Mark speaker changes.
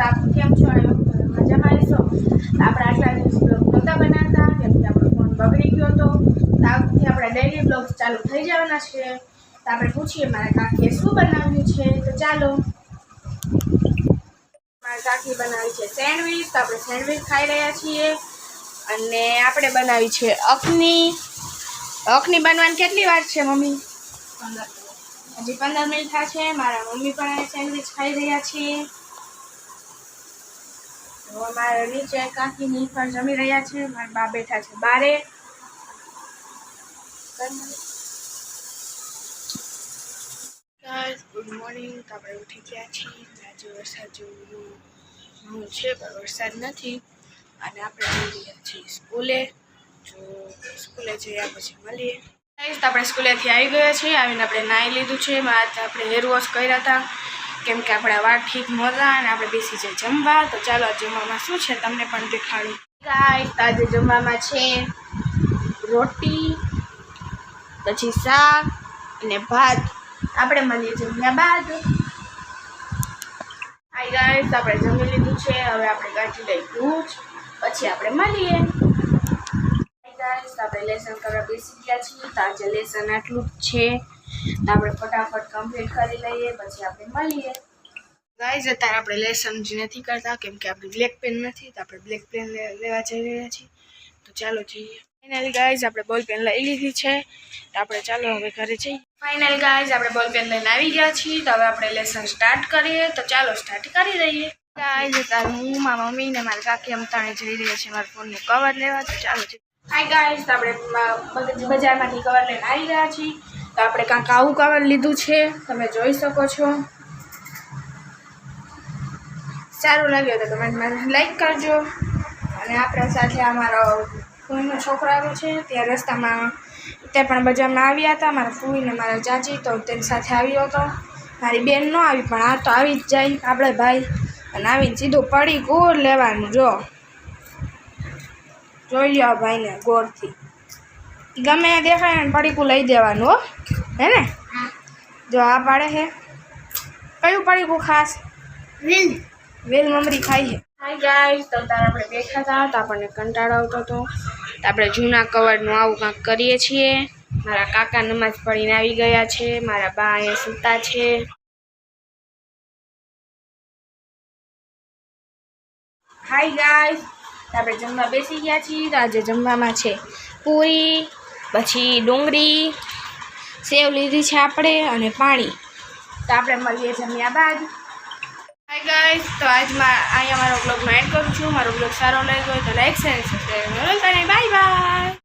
Speaker 1: આપ કેમ છો? મજામાં છો? આપણે આટલા દિવસ બ્લોગ નહોતા બનાવતા કેમ કે આપણો ફોન બગડી ગયો હતો. તો આવથી આપણા ડેલી બ્લોગ્સ ચાલુ થઈ જવાના છે. તો આપણે પૂછીએ મારા કાકીએ શું બનાવ્યું છે. તો ચાલો, મારા કાકી બનાવી છે સેન્ડવીચ. તો આપણે સેન્ડવીચ ખાઈ રહ્યા છીએ. અને આપણે બનાવી છે અખની. અખની બનવાની કેટલી વાર છે મમ્મી? 15 મિનિટ થશે. મારા મમ્મી પણ સેન્ડવીચ ખાઈ રહ્યા છીએ. તો અમારે નીચે કાકીની પર જમી રહ્યા છે. મારા બા બેઠા છે બારે. Good morning. તો આપણે ઉઠી ગયા છીએ. આજે વરસાદ જેવું છે પણ વરસાદ નથી. અને આપણે જઈ રહ્યા છીએ સ્કૂલે. જો સ્કૂલે જઈએ પછી મળીએ. તો આપણે સ્કૂલેથી આવી ગયા છીએ. આવીને આપણે નાહી લીધું છે. આપણે હેર વોશ કર્યા હતા કેમ કે આપણા વાળ ઠીક નહોતા અને આપણે બેસી જઈએ જમવા. તો ચાલો જમવામાં શું છે તમને પણ દેખાડું. ગાઈસ, આજે જમવામાં છે રોટી, પછી શાક અને ભાત. આપણે મળીએ જમ્યા બાદ. હાય ગાઈસ, આપણે જમી લીધું છે. હવે આપણે કાઢી લઈ ભૂજ, પછી આપણે મળીએ. આપણે લેસન કરવા બેસી ગયા છીએ. તો આજે લેસન આટલું જ છે. તો આપણે ફટાફટ કમ્પ્લીટ કરી લઈએ પછી આપણે મળીએ. ગાઈસ, અત્યારે આપણે લેસન જ નથી કરતા કેમ કે આપણી બ્લેક પેન નથી. તો આપણે બ્લેક પેન લેવા જઈ રહ્યા છીએ. તો ચાલો જઈએ. ફાઇનલ ગાઈસ, આપણે બોલ પેન લઈ લીધી છે. તો આપણે ચાલો હવે ઘરે જઈએ. ફાઇનલ ગાઈસ, આપણે બોલ પેન લઈને આવી ગયા છીએ. તો હવે આપણે લેસન સ્ટાર્ટ કરીએ. તો ચાલો સ્ટાર્ટ કરી દઈએ. ગાઈસ, અત્યારે હું, મારા મમ્મી ને મારા કાકી અમતાણે જઈ રહ્યા છીએ મારા ફોનનું કવર લેવા. તો ચાલો જઈએ. હાય ગાઈસ, આપણે બજારમાંથી કવર લઈને આવી ગયા છીએ. તો આપણે કાંક આવું કવર લીધું છે, તમે જોઈ શકો છો. સારું લાગ્યું તો કમેન્ટમાં લાઈક કરજો. અને આપણા સાથે અમારો ફૂઈનો છોકરો આવ્યો છે. ત્યાં રસ્તામાં તે પણ બજારમાં આવ્યા હતા. મારા ફૂઈને મારા ચાચી તો તેની સાથે આવ્યો હતો. મારી બેન ન આવી પણ આ તો આવી જ જાય આપણે ભાઈ. અને આવીને સીધું પડી ગોળ લેવાનું. જોઈ લો ભાઈને ગોળથી ગમે દેખાય ને પડીકું લઈ દેવાનું હો, હે ને? જો આ પાડે છે કયું પડીકું ખાસ? વેલ મમરી ખાઈ છે. હાય ગાઈસ, તો તારે આપણે બેઠા હતા તો આપણને કંટાળો આવતો હતો. તો આપણે જૂના કવરનું આવું કાંક કરીએ છીએ. મારા કાકા નમાજ પડીને આવી ગયા છે. મારા બા અહીંયા સૂતા છે. હાય ગાઈસ, આપણે જમવા બેસી ગયા છીએ. તો આજે જમવામાં છે પૂરી, પછી ડુંગળી, સેવ લીધી છે આપણે અને પાણી. તો આપણે મળીએ જમ્યા બાદ. હાય ગાઈસ, તો આજમાં અહીંયા મારો બ્લોગમાં એડ કરું છું. મારો બ્લોગ સારો લાગ્યો હોય તો લાઈક, શેર, સબસ્ક્રાઈબ કરો. Bye bye.